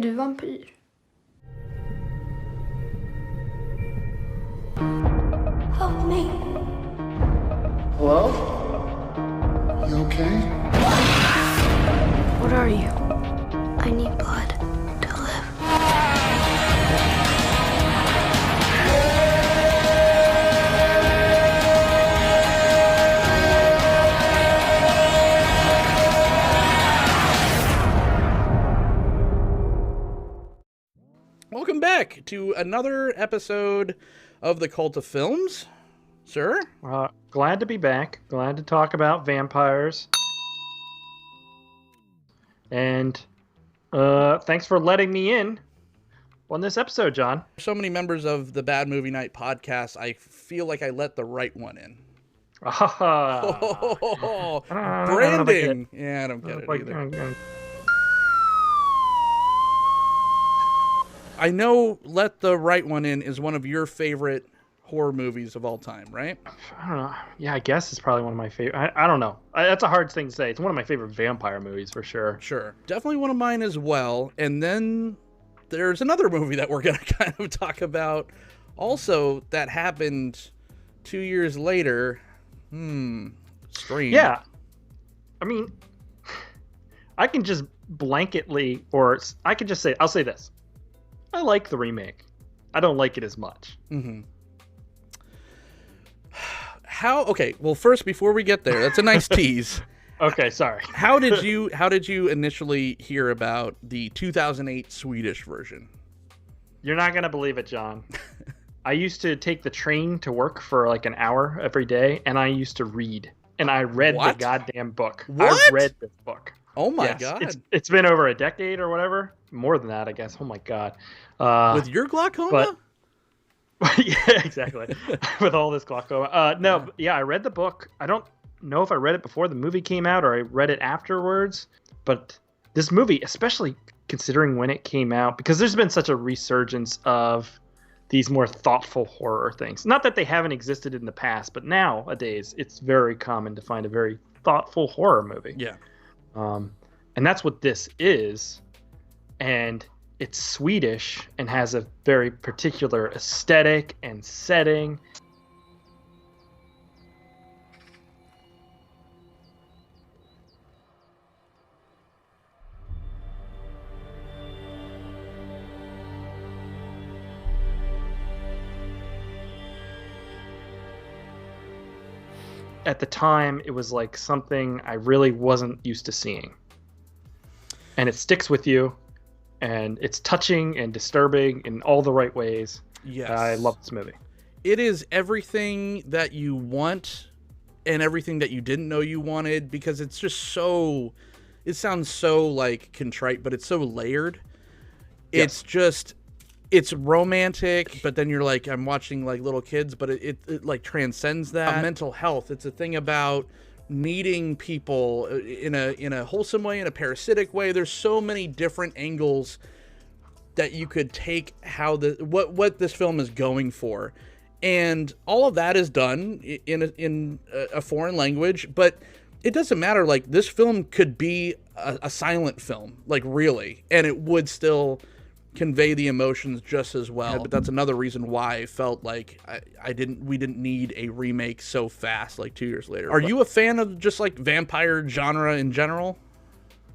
du vampyr? Help me. Hello? You okay? What are you? I need blood to live. Welcome back to another episode of the Cult of Films, sir. Glad to be back. Glad to talk about vampires. And thanks for letting me in on this episode, John. So many members of the Bad Movie Night podcast, I feel like I let the right one in. Branding. Yeah, I don't get it either. I know Let the Right One In is one of your favorite horror movies of all time, right? I don't know. Yeah, I guess it's probably one of my favorite. I don't know. That's a hard thing to say. It's one of my favorite vampire movies for sure. Sure. Definitely one of mine as well. And then there's another movie that we're going to kind of talk about also that happened 2 years later. Strange. Yeah. I mean, I can just blanketly, or I can just say, I'll say this. I like the remake. I don't like it as much. Mm-hmm. Okay, well, first, before we get there, that's a nice tease. Okay, sorry. How did you initially hear about the 2008 Swedish version? You're not going to believe it, John. I used to take the train to work for like an hour every day, and I used to read. And I read the goddamn book. What? I read this book. Oh my God. It's been over a decade or whatever. More than that, I guess. Oh my God. With your glaucoma? Yeah, exactly. With all this glaucoma. I read the book. I don't know if I read it before the movie came out or I read it afterwards. But this movie, especially considering when it came out, because there's been such a resurgence of these more thoughtful horror things. Not that they haven't existed in the past, but nowadays it's very common to find a very thoughtful horror movie. Yeah. And that's what this is. And it's Swedish and has a very particular aesthetic and setting. At the time, it was like something I really wasn't used to seeing. And it sticks with you. And it's touching and disturbing in all the right ways. Yes. I love this movie. It is everything that you want and everything that you didn't know you wanted, because it's just so, it sounds so like contrite, but it's so layered. Yes. It's romantic, but then you're like, I'm watching like little kids, but it like transcends that. Mental health. It's a thing about needing people in a wholesome way, in a parasitic way. There's so many different angles that you could take what this film is going for, and all of that is done in a foreign language. But it doesn't matter. Like, this film could be a silent film, like, really, and it would still convey the emotions just as well. But that's another reason why I felt like we didn't need a remake so fast, like 2 years later. Are you a fan of just like vampire genre in general?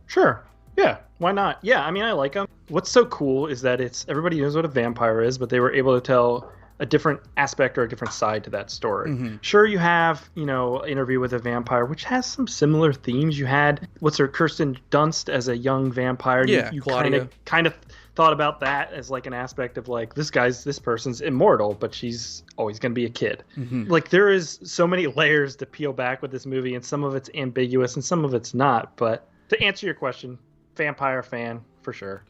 Sure. Yeah. Why not? Yeah. I mean, I like them. What's so cool is that everybody knows what a vampire is, but they were able to tell a different aspect or a different side to that story. Mm-hmm. Sure, you have, Interview with a Vampire, which has some similar themes. You had, Kirsten Dunst as a young vampire. Yeah, you Claudia. kind of thought about that as like an aspect of like, this person's immortal, but she's always going to be a kid. Mm-hmm. Like, there is so many layers to peel back with this movie, and some of it's ambiguous and some of it's not. But to answer your question, vampire fan for sure.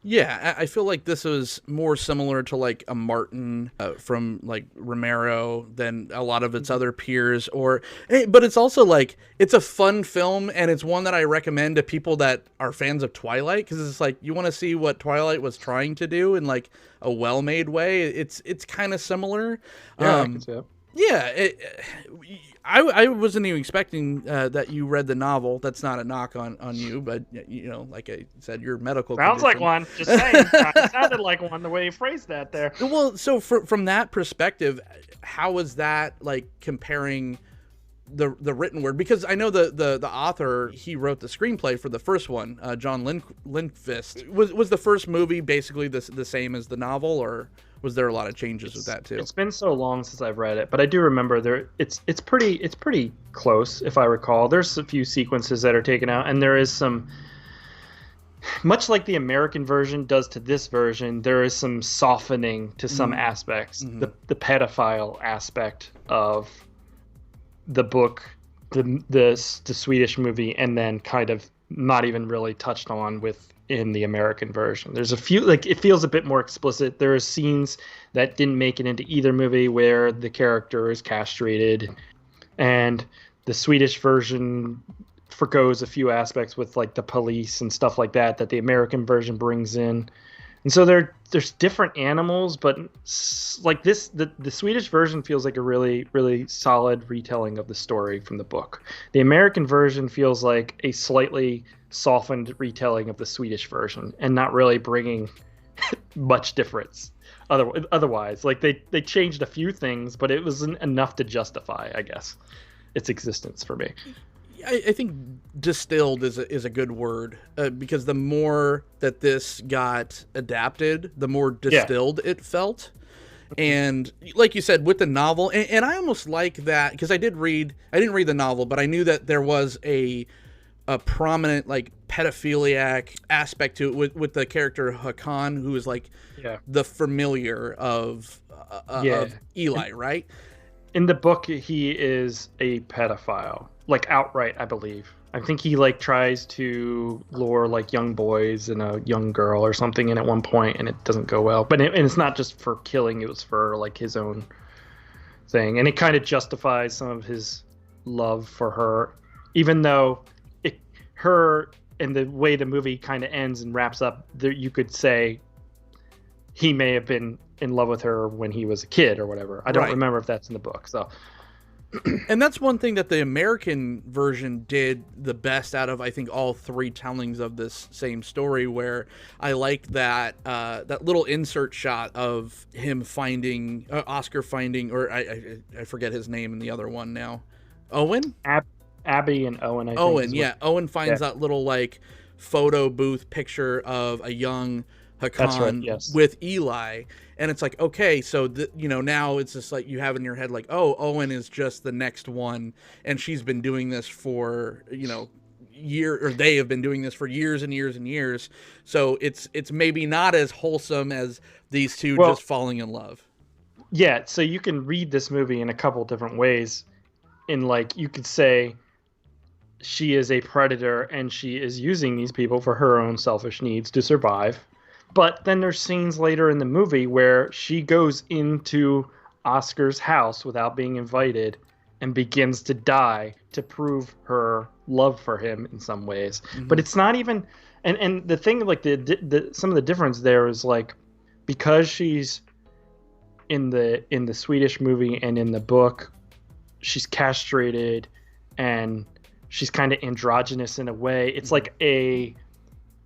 Yeah, I feel like this was more similar to like a Martin from like Romero than a lot of its other peers. But it's also like, it's a fun film, and it's one that I recommend to people that are fans of Twilight, because it's like, you want to see what Twilight was trying to do in like a well-made way. It's kind of similar. Yeah, I can see it. Yeah, I wasn't even expecting that you read the novel. That's not a knock on you, but like I said, your medical Sounds condition. like one. Just saying, it sounded like one the way you phrased that there. Well, so from that perspective, how was that like comparing the written word? Because I know the author, he wrote the screenplay for the first one, John Lindqvist. Was the first movie basically the same as the novel, or was there a lot of changes with that too? It's been so long since I've read it, but I do remember it's pretty close, if I recall. There's a few sequences that are taken out, and there is some, much like the American version does to this version, there is some softening to some aspects. Mm-hmm. The pedophile aspect of the book, the Swedish movie, and then kind of not even really touched on in the American version. There's a few, like, it feels a bit more explicit. There are scenes that didn't make it into either movie where the character is castrated, and the Swedish version forgoes a few aspects with like the police and stuff like that the American version brings in. And so there's different animals, but like this, the Swedish version feels like a really, really solid retelling of the story from the book. The American version feels like a slightly softened retelling of the Swedish version, and not really bringing much difference. Otherwise, like they changed a few things, but it wasn't enough to justify, I guess, its existence for me. I think distilled is a good word, because the more that this got adapted, the more distilled it felt. And like you said, with the novel, and I almost like that, because I didn't read the novel, but I knew that there was a prominent like pedophiliac aspect to it with the character Hakan, who is like the familiar of Eli, right? In the book, he is a pedophile, like outright, I believe. I think he like tries to lure like young boys and a young girl or something in at one point, and it doesn't go well. But and it's not just for killing; it was for like his own thing, and it kind of justifies some of his love for her, even though her and the way the movie kind of ends and wraps up, you could say he may have been in love with her when he was a kid or whatever. I don't remember if that's in the book. So, and that's one thing that the American version did the best out of, I think, all three tellings of this same story, where I like that that little insert shot of him finding Oscar finding, or I forget his name in the other one now. Owen? Abby and Owen, I think. Owen, yeah. Owen finds that little like photo booth picture of a young Hakan with Eli, and it's like, okay, so now it's just like you have in your head like, oh, Owen is just the next one, and she's been doing this for they have been doing this for years and years and years, so it's maybe not as wholesome as these two just falling in love. Yeah, so you can read this movie in a couple different ways. In like, you could say she is a predator and she is using these people for her own selfish needs to survive. But then there's scenes later in the movie where she goes into Oscar's house without being invited and begins to die to prove her love for him in some ways. Mm-hmm. But it's not even, and the thing, like some of the difference there is like, because she's in the Swedish movie and in the book, she's castrated and she's kind of androgynous in a way. It's like a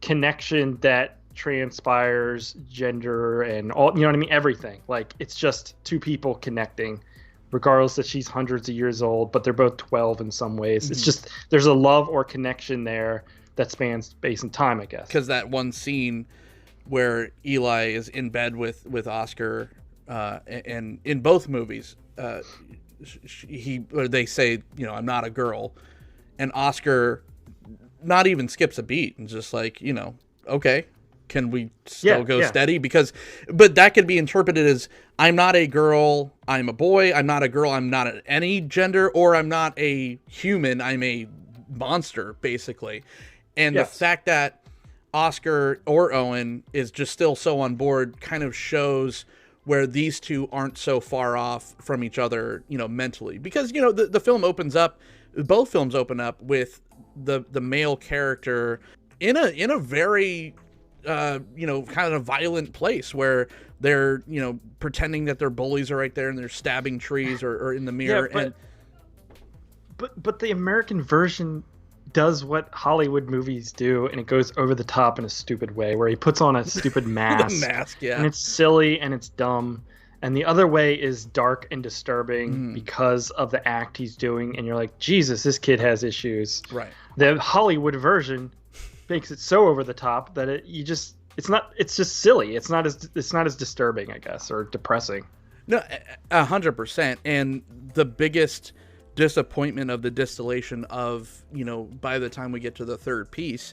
connection that transpires gender and all, you know what I mean? Everything. Like, it's just two people connecting, regardless that she's hundreds of years old, but they're both 12 in some ways. Mm-hmm. It's just, there's a love or connection there that spans space and time, I guess. Because that one scene where Eli is in bed with Oscar, and in both movies, they say, I'm not a girl, and Oscar not even skips a beat and just like, okay, can we still go steady? But that could be interpreted as, I'm not a girl, I'm a boy. I'm not a girl, I'm not any gender, or I'm not a human, I'm a monster, basically. And the fact that Oscar or Owen is just still so on board kind of shows where these two aren't so far off from each other, mentally. Because, the film opens up, both films open up with the male character in a very kind of violent place where they're, pretending that their bullies are right there and they're stabbing trees or in the mirror. Yeah, but the American version does what Hollywood movies do, and it goes over the top in a stupid way, where he puts on a stupid mask. The mask, yeah. And it's silly and it's dumb. And the other way is dark and disturbing because of the act he's doing, and you're like, Jesus, this kid has issues. Right. The Hollywood version makes it so over the top that it's just silly. It's not as disturbing, I guess, or depressing. No, 100%. And the biggest disappointment of the distillation of, by the time we get to the third piece,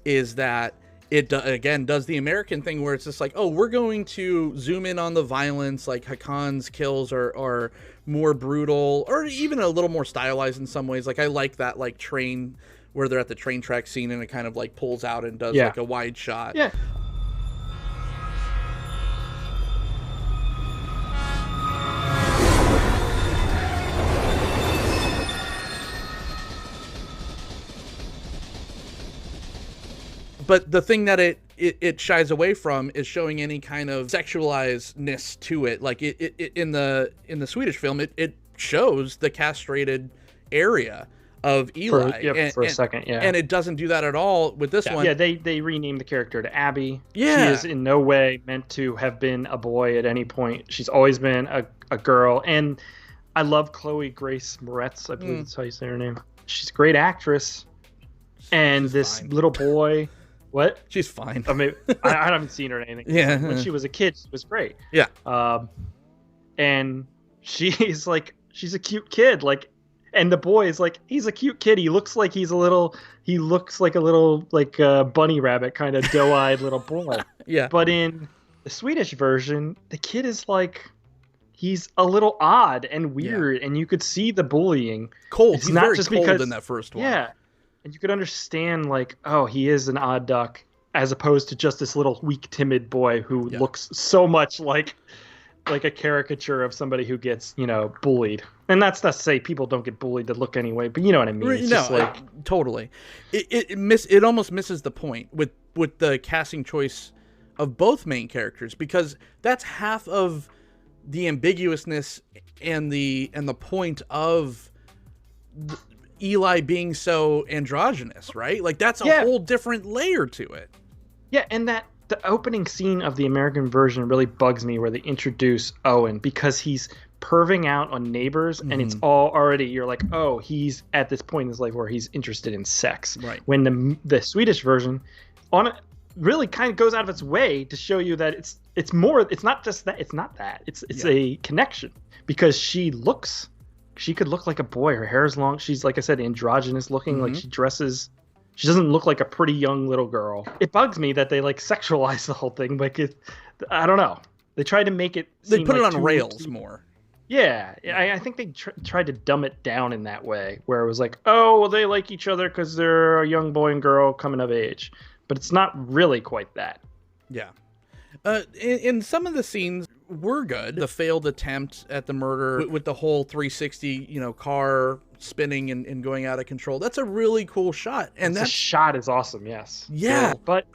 is that it again does the American thing where it's just like, oh, we're going to zoom in on the violence, like Hakan's kills are more brutal or even a little more stylized in some ways. Like I like that like train where they're at the train track scene and it kind of like pulls out and does like a wide shot. Yeah. But the thing that it shies away from is showing any kind of sexualizedness to it. Like it in the Swedish film, it shows the castrated area of Eli for a second, and it doesn't do that at all with this one. Yeah, they renamed the character to Abby. Yeah, she is in no way meant to have been a boy at any point. She's always been a girl, and I love Chloe Grace Moretz. I believe that's how you say her name. She's a great actress, and she's this fine. Little boy. What? She's fine. I mean, I haven't seen her in anything. Yeah. When she was a kid, she was great. Yeah. And she's a cute kid. Like, and the boy is like, he's a cute kid. He looks like a little bunny rabbit, kind of doe-eyed little boy. Yeah. But in the Swedish version, the kid is like, he's a little odd and weird, and you could see the bullying. Cold. It's he's not very just cold because, in that first one. Yeah. And you could understand, like, oh, he is an odd duck, as opposed to just this little weak, timid boy who looks so much like a caricature of somebody who gets, bullied. And that's not to say people don't get bullied that look anyway, but you know what I mean. It's just like totally. It almost misses the point with the casting choice of both main characters, because that's half of the ambiguousness and the point of Eli being so androgynous, right? Like that's a whole different layer to it. Yeah, and that the opening scene of the American version really bugs me, where they introduce Owen, because he's perving out on neighbors, and it's all already, you're like, oh, he's at this point in his life where he's interested in sex. Right. When the Swedish version really kind of goes out of its way to show you that it's not just that, it's a connection, because she could look like a boy. Her hair is long. She's, like I said, androgynous looking. Like she doesn't look like a pretty young little girl. It bugs me that they like sexualize the whole thing. Like I don't know. They tried to make it. They put it on rails more. Yeah, I think they tried to dumb it down in that way, where it was like, oh, well, they like each other because they're a young boy and girl coming of age. But it's not really quite that. Yeah. In some of the scenes were good. The failed attempt at the murder with the whole 360, car spinning and going out of control. That's a really cool shot. And that shot is awesome. Yes. Yeah. Cool. But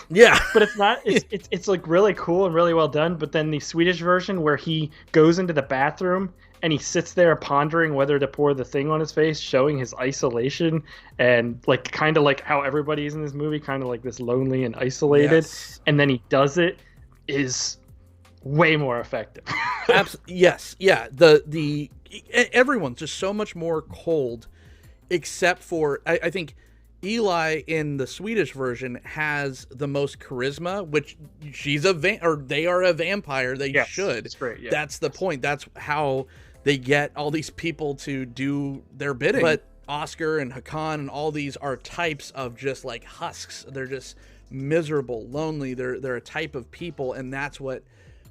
yeah, but it's not. It's like really cool and really well done. But then the Swedish version, where he goes into the bathroom and he sits there pondering whether to pour the thing on his face, showing his isolation and like kind of like how everybody is in this movie, kind of like this lonely and isolated. Yes. And then he does it, is way more effective. Yes. Yeah. The everyone's just so much more cold, except for I think Eli in the Swedish version has the most charisma, which she's they are a vampire. They should. That's great. Yeah. That's the point. That's how they get all these people to do their bidding. But Oscar and Hakan and all these are types of just like husks. They're just miserable, lonely. They're a type of people, and that's what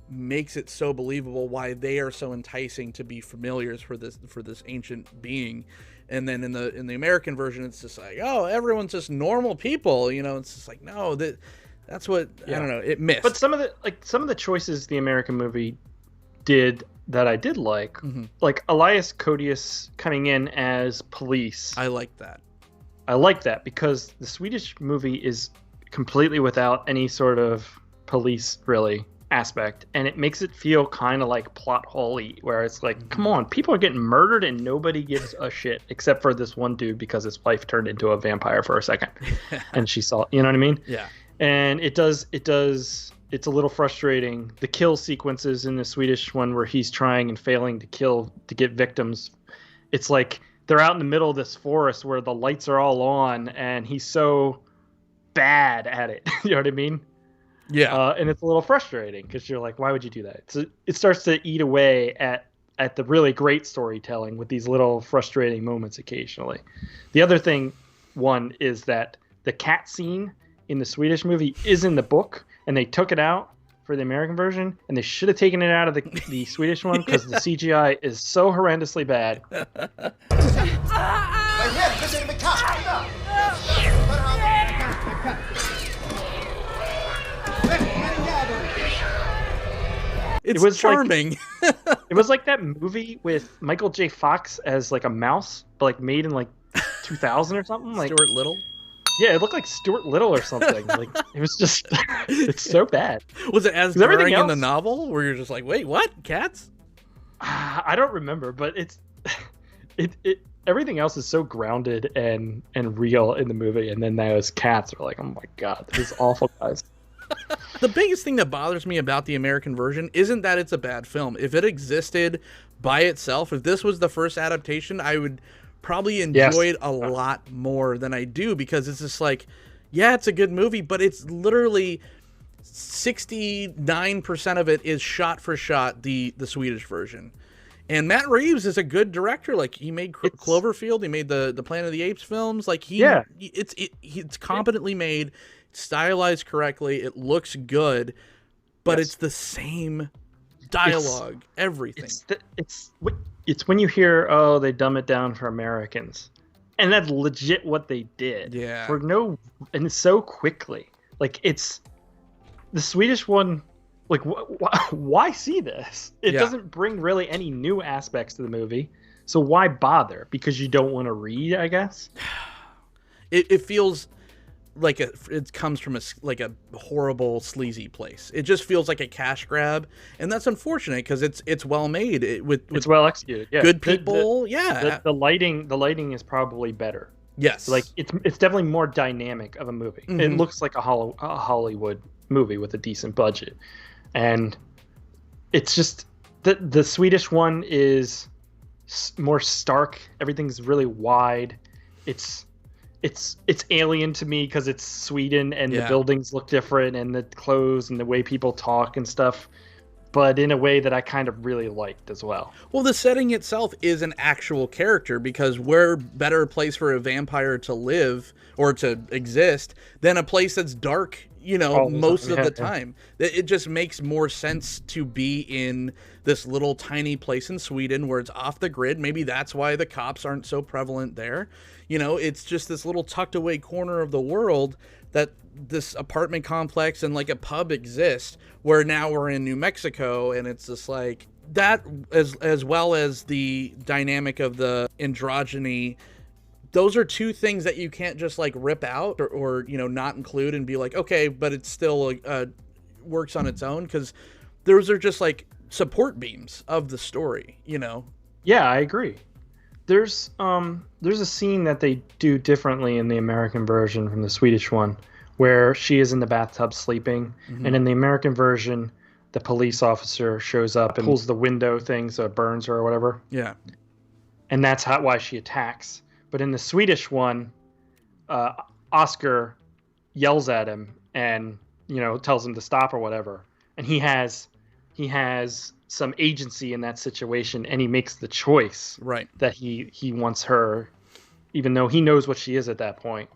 makes it so believable, why they are so enticing to be familiars for this ancient being. And then in the American version, it's just like, oh, everyone's just normal people, It's just like, no, that's what I don't know. It missed. But some of the choices the American movie did that I did like, like Elias Koteas coming in as police. I like that. Because the Swedish movie is completely without any sort of police really aspect, and it makes it feel kind of like plot hole-y, where it's like, come on, people are getting murdered and nobody gives a shit except for this one dude because his wife turned into a vampire for a second and she saw, you know what I mean? Yeah. And it's a little frustrating. The kill sequences in the Swedish one where he's trying and failing to get victims, it's like they're out in the middle of this forest where the lights are all on and he's so bad at it. You know what I mean? Yeah. And it's a little frustrating because you're like, why would you do that? So it starts to eat away at the really great storytelling with these little frustrating moments occasionally. The other thing, one, is that the cat scene in the Swedish movie is in the book, and they took it out for the American version, and they should have taken it out of the Swedish one because the CGI is so horrendously bad. It was charming. It was like that movie with Michael J. Fox as like a mouse, but like made in like 2000 or something. Like Stuart Little? Yeah, it looked like Stuart Little or something. Like it was just, it's so bad. Was it as during in the novel where you're just like, wait, what? Cats? I don't remember, but it everything else is so grounded and real in the movie, and then those cats are like, oh my god, this is awful, guys. The biggest thing that bothers me about the American version isn't that it's a bad film. If it existed by itself, if this was the first adaptation, I would probably enjoy it a lot more than I do, because it's just like, yeah, it's a good movie, but it's literally 69% of it is shot for shot the Swedish version. And Matt Reeves is a good director. Like, he made Cloverfield, he made the Planet of the Apes films. Like, it's competently made, stylized correctly, it looks good, but it's the same dialogue, everything. It's when you hear, oh, they dumb it down for Americans, and that's legit what they did. Yeah. And so quickly. Like, it's the Swedish one. Like, why see this? It doesn't bring really any new aspects to the movie, so why bother? Because you don't want to read, I guess. It feels like it comes from a horrible, sleazy place. It just feels like a cash grab, and that's unfortunate because it's well made. It's well executed. Yeah, good people. The lighting is probably better. Yes, like it's definitely more dynamic of a movie. Mm-hmm. It looks like a Hollywood movie with a decent budget, and it's just the Swedish one is more stark. Everything's really wide. It's alien to me because it's Sweden and the buildings look different and the clothes and the way people talk and stuff, but in a way that I kind of really liked as well. Well, the setting itself is an actual character, because where better place for a vampire to live or to exist than a place that's dark, most of the time. It just makes more sense to be in this little tiny place in Sweden where it's off the grid. Maybe that's why the cops aren't so prevalent there. It's just this little tucked away corner of the world that this apartment complex and like a pub exist, where now we're in New Mexico, and it's just like that, as well as the dynamic of the androgyny. Those are two things that you can't just like rip out or not include and be like, okay, but it still works on its own, because those are just like support beams of the story, Yeah, I agree. There's a scene that they do differently in the American version from the Swedish one, where she is in the bathtub sleeping, and in the American version, the police officer shows up and pulls the window thing so it burns her or whatever. Yeah, and that's why she attacks. But in the Swedish one, Oscar yells at him and tells him to stop or whatever, and he has some agency in that situation, and he makes the choice that he wants her, even though he knows what she is at that point.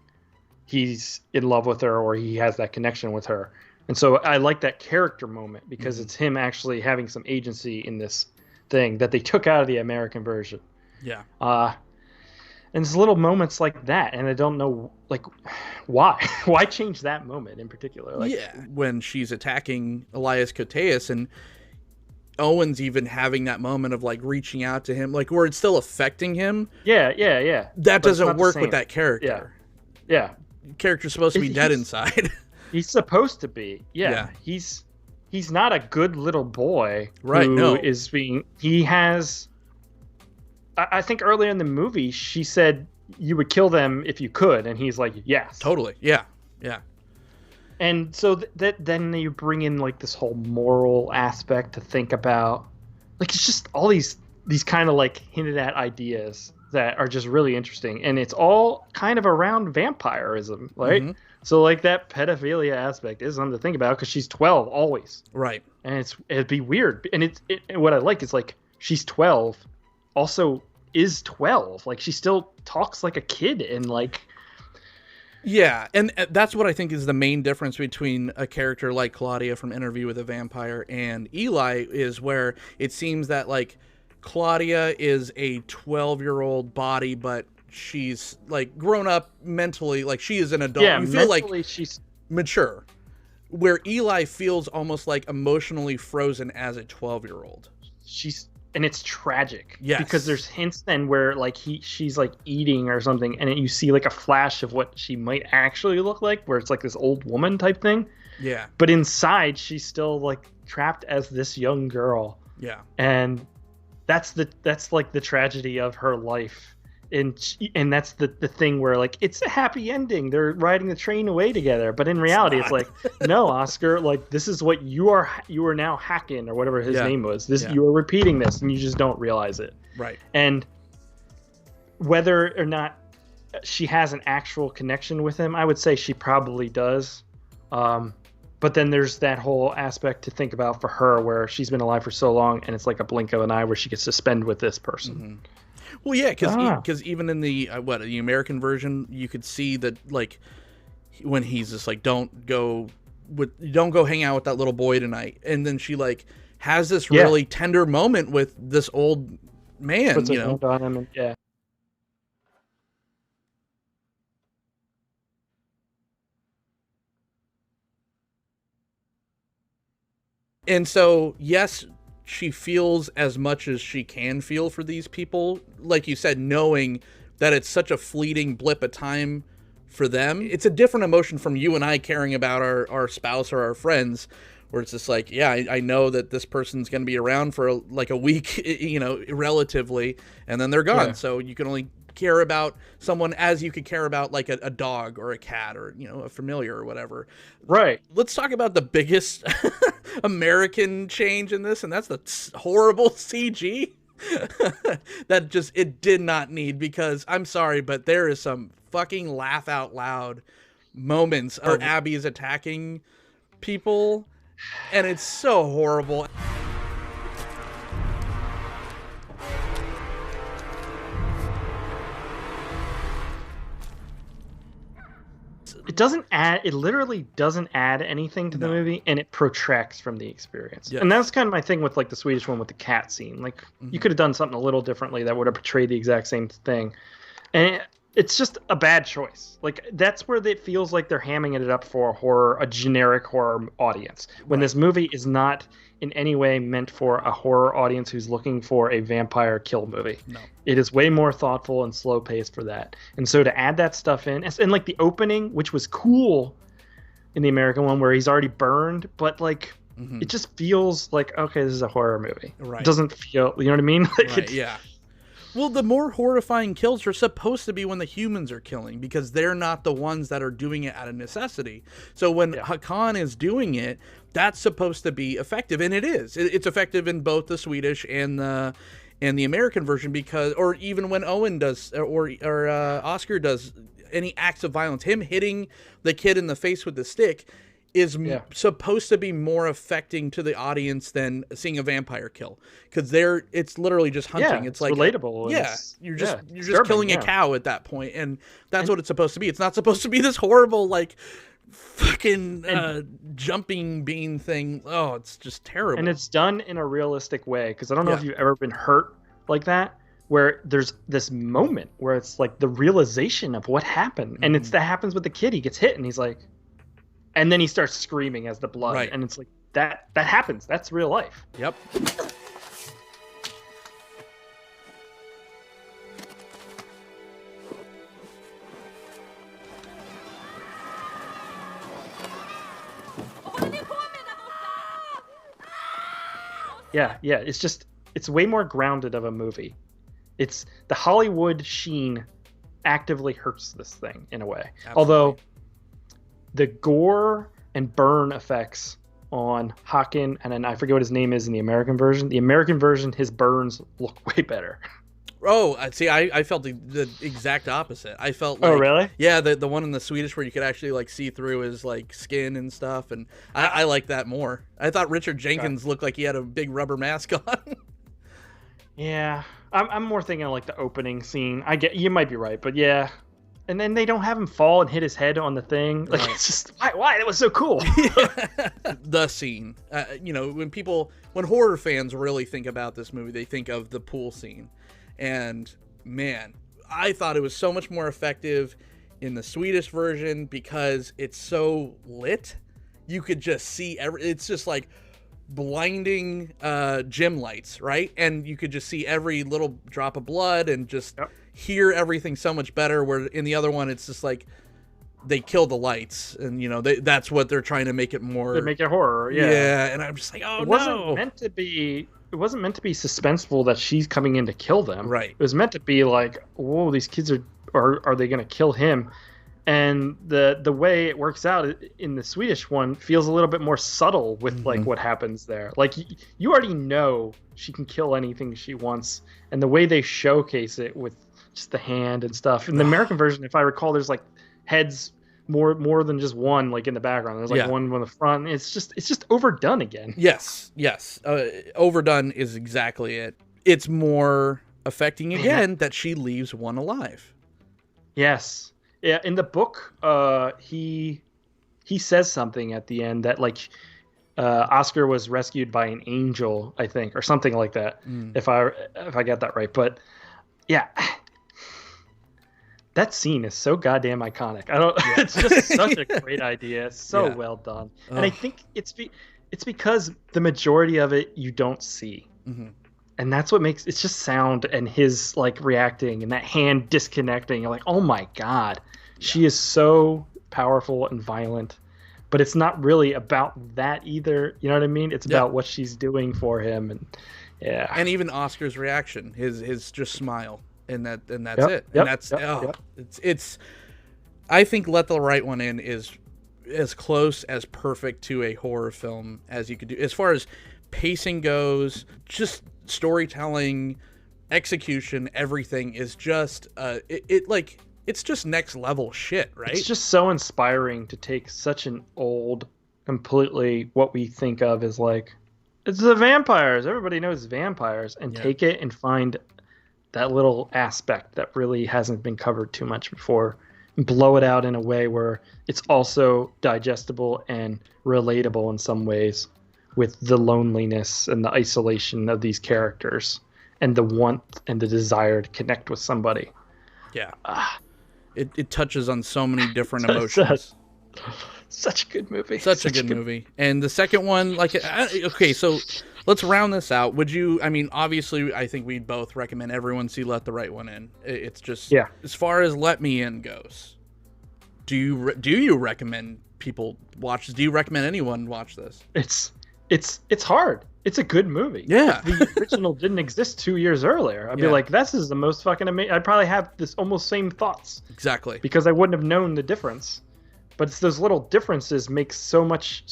He's in love with her, or he has that connection with her. And so I like that character moment, because it's him actually having some agency in this thing that they took out of the American version. Yeah. And there's little moments like that, and I don't know, like, why? Why change that moment in particular? Like, when she's attacking Elias Koteas, and Owen's even having that moment of like reaching out to him, like where it's still affecting him. Yeah. That doesn't work with that character. Yeah. Character's supposed to be dead inside. He's supposed to be. Yeah. He's not a good little boy. Right, Who no. is being. He has. I think earlier in the movie, she said you would kill them if you could, and he's like, yes. Totally. Yeah. Yeah. And so that then you bring in like this whole moral aspect to think about. Like it's just all these kind of like hinted at ideas that are just really interesting, and it's all kind of around vampirism, right? Mm-hmm. So like that pedophilia aspect is something to think about because she's 12 always, Right. and it'd be weird. And what I like is like she's 12, also is 12. Like she still talks like a kid, and like yeah, and that's what I think is the main difference between a character like Claudia from Interview with a Vampire and Eli, is where it seems that like Claudia is a 12-year-old body, but she's like grown up mentally, like she is an adult. yeah, You feel like she's mature, where Eli feels almost like emotionally frozen as a 12-year-old. And it's tragic. Yes. Because there's hints then where like she's like eating or something, and you see like a flash of what she might actually look like, where it's like this old woman type thing. Yeah. But inside she's still like trapped as this young girl. Yeah. And that's like the tragedy of her life. And that's the thing where like it's a happy ending. They're riding the train away together, but in reality it's like, no, Oscar, like this is what you are now hacking or whatever his name was. You are repeating this and you just don't realize it. Right. And whether or not she has an actual connection with him, I would say she probably does. But then there's that whole aspect to think about for her where she's been alive for so long and it's like a blink of an eye where she gets to spend with this person. Mm-hmm. Well, yeah, because even in the the American version, you could see that like when he's just like, don't go hang out with that little boy tonight, and then she like has this really tender moment with this old man. Puts a hand on him and, yeah. And so, yes, she feels as much as she can feel for these people, like you said, knowing that it's such a fleeting blip of time for them. It's a different emotion from you and I caring about our spouse or our friends, where it's just like, yeah, I know that this person's going to be around for like a week, relatively, and then they're gone. Yeah. So you can only care about someone as you could care about like a dog or a cat or a familiar or whatever. Right. Let's talk about the biggest American change in this, and that's the horrible CG that just it did not need, because I'm sorry, but there is some fucking laugh out loud moments of Abby's attacking people, and it's so horrible. It literally doesn't add anything to the movie, and it protracts from the experience. Yes. And that's kind of my thing with like the Swedish one with the cat scene. Like you could have done something a little differently that would have portrayed the exact same thing. And it's just a bad choice. Like that's where it feels like they're hamming it up for a generic horror audience. When this movie is not in any way meant for a horror audience who's looking for a vampire kill movie. No. It is way more thoughtful and slow paced for that. And so to add that stuff in, and like the opening, which was cool in the American one where he's already burned, but like it just feels like, okay, this is a horror movie. Right. It doesn't feel, you know what I mean? Like right, yeah. Well, the more horrifying kills are supposed to be when the humans are killing, because they're not the ones that are doing it out of necessity. So when Hakan is doing it, that's supposed to be effective, and it is. It's effective in both the Swedish and the American version, because, or even when Owen does, or Oscar does any acts of violence, him hitting the kid in the face with the stick is supposed to be more affecting to the audience than seeing a vampire kill, because it's literally just hunting. It's like relatable. You're just killing a cow at that point, and that's what it's supposed to be. It's not supposed to be this horrible like fucking jumping bean thing. Oh, it's just terrible. And it's done in a realistic way, because I don't know if you've ever been hurt like that, where there's this moment where it's like the realization of what happened, and that happens with the kid. He gets hit and he's like, and then he starts screaming as the blood, and it's like that happens. That's real life. Yep. Yeah. It's way more grounded of a movie. It's the Hollywood sheen actively hurts this thing in a way. Absolutely. Although the gore and burn effects on Haken, and then I forget what his name is in the American version. The American version, his burns look way better. Oh, see, I felt the exact opposite. I felt like, Oh, really? Yeah, the one in the Swedish where you could actually like see through his like skin and stuff, and I like that more. I thought Richard Jenkins looked like he had a big rubber mask on. Yeah, I'm more thinking of like the opening scene. I get you might be right, but yeah. And then they don't have him fall and hit his head on the thing. Like It's just why that was so cool. The scene, when horror fans really think about this movie, they think of the pool scene. And man, I thought it was so much more effective in the Swedish version because it's so lit. You could just see it's just like blinding gym lights, right? And you could just see every little drop of blood and just hear everything so much better. Where in the other one, it's just like they kill the lights, and that's what they're trying to make it more. They make it horror, yeah. Yeah, and I'm just like, oh, it wasn't meant to be. It wasn't meant to be suspenseful that she's coming in to kill them. Right. It was meant to be like, whoa, these kids are they going to kill him? And the way it works out in the Swedish one feels a little bit more subtle with like what happens there. Like you already know she can kill anything she wants, and the way they showcase it with just the hand and stuff. In the American version, if I recall, there's like heads more than just one, like in the background. There's like one on the front. It's just overdone again. Yes. Overdone is exactly it. It's more affecting again that she leaves one alive. Yes. Yeah. In the book, he says something at the end that like Oscar was rescued by an angel, I think, or something like that. If I got that right. But yeah. That scene is so goddamn iconic. It's just such a great idea. So well done. And I think it's because the majority of it you don't see. And that's what makes it's just sound and his like reacting and that hand disconnecting. You're like, oh my God, she is so powerful and violent. But it's not really about that either. You know what I mean? It's about what she's doing for him. And and even Oscar's reaction, his just smile. And that's it. And that's it's. I think Let the Right One In is as close as perfect to a horror film as you could do, as far as pacing goes. Just storytelling, execution, everything is just it's just next level shit, right? It's just so inspiring to take such an old, completely what we think of as like it's the vampires. Everybody knows vampires, and take it and find that little aspect that really hasn't been covered too much before, and blow it out in a way where it's also digestible and relatable in some ways with the loneliness and the isolation of these characters and the want and the desire to connect with somebody. Yeah. It touches on so many different emotions. Such a good movie. Such a good movie. And the second one, like, okay, so let's round this out. Would you, I mean, obviously, I think we'd both recommend everyone see Let the Right One In. It's just, as far as Let Me In goes, do you recommend people watch this? Do you recommend anyone watch this? It's hard. It's a good movie. Yeah. If the original didn't exist 2 years earlier, I'd be like, this is the most fucking amazing. I'd probably have this almost same thoughts. Exactly. Because I wouldn't have known the difference. But it's those little differences make so much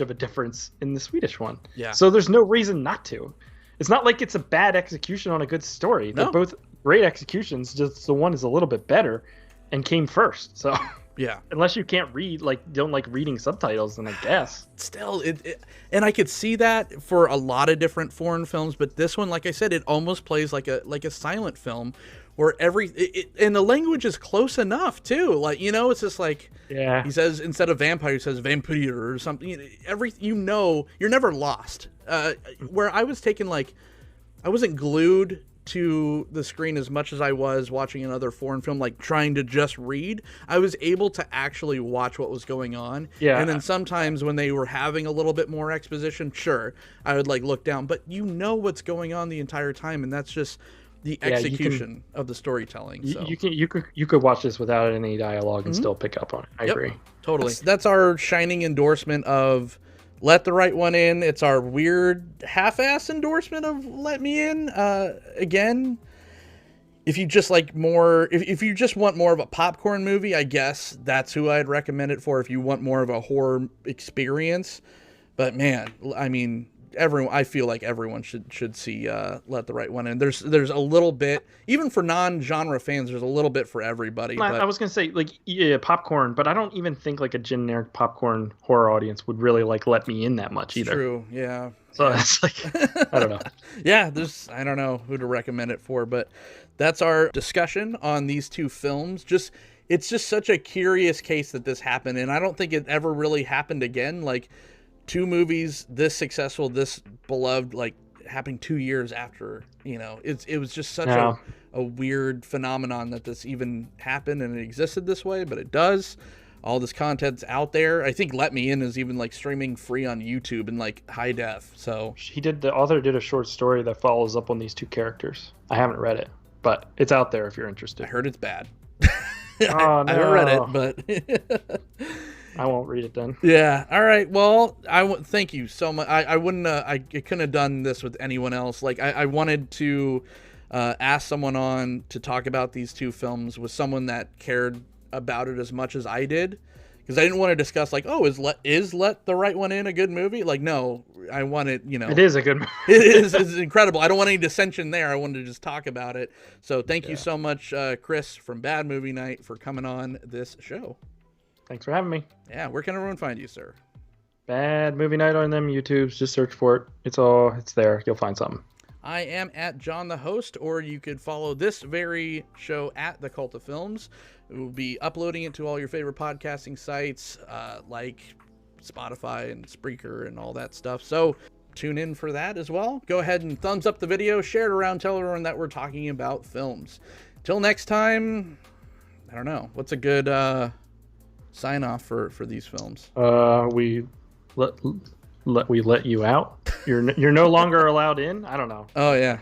of a difference in the Swedish one. Yeah. So there's no reason not to. It's not like it's a bad execution on a good story. They're both great executions. Just the one is a little bit better and came first. So yeah. Unless you can't read, like, don't like reading subtitles, then I guess. Still, and I could see that for a lot of different foreign films, but this one, like I said, it almost plays like a silent film, where and the language is close enough too. Like, it's just like, he says, instead of vampire, he says vampire or something. You're never lost. Where I was taken, like, I wasn't glued to the screen as much as I was watching another foreign film, like trying to just read. I was able to actually watch what was going on. Yeah. And then sometimes when they were having a little bit more exposition, sure, I would like look down, but what's going on the entire time, and that's just the execution of the storytelling. So you could watch this without any dialogue and still pick up on it. I agree. Totally. That's our shining endorsement of Let the Right One In. It's our weird half-ass endorsement of Let Me In. Again, if you just like more, if you just want more of a popcorn movie, I guess that's who I'd recommend it for. If you want more of a horror experience, but man, I mean, I feel like everyone should see Let the Right One In. There's a little bit, even for non-genre fans, there's a little bit for everybody. But I was gonna say, like, yeah, popcorn, but I don't even think like a generic popcorn horror audience would really like Let Me In that much either. True, yeah. So it's like, I don't know. Yeah, I don't know who to recommend it for, but that's our discussion on these two films. It's just such a curious case that this happened, and I don't think it ever really happened again. Like, two movies this successful, this beloved, like happening 2 years after, it was just such a weird phenomenon that this even happened and it existed this way, but it does. All this content's out there. I think Let Me In is even like streaming free on YouTube in like high def. So the author did a short story that follows up on these two characters. I haven't read it, but it's out there if you're interested. I heard it's bad. Oh, no. I haven't read it, but I won't read it then. Yeah. All right. Well, thank you so much. I wouldn't. I couldn't have done this with anyone else. Like I wanted to ask someone on to talk about these two films with someone that cared about it as much as I did, because I didn't want to discuss like, oh, is Let the Right One In a good movie? Like, no, I wanted, It is a good movie. It's incredible. I don't want any dissension there. I wanted to just talk about it. So thank you so much, Chris from Bad Movie Night, for coming on this show. Thanks for having me. Yeah, where can everyone find you, sir? Bad Movie Night on them YouTubes. Just search for it. It's there. You'll find something. I am at John the Host, or you could follow this very show at The Cult of Films. We'll be uploading it to all your favorite podcasting sites, like Spotify and Spreaker and all that stuff. So tune in for that as well. Go ahead and thumbs up the video, share it around, tell everyone that we're talking about films. Till next time, I don't know. What's a good sign off for these films? We let you out. You're no longer allowed in. I don't know. Oh yeah.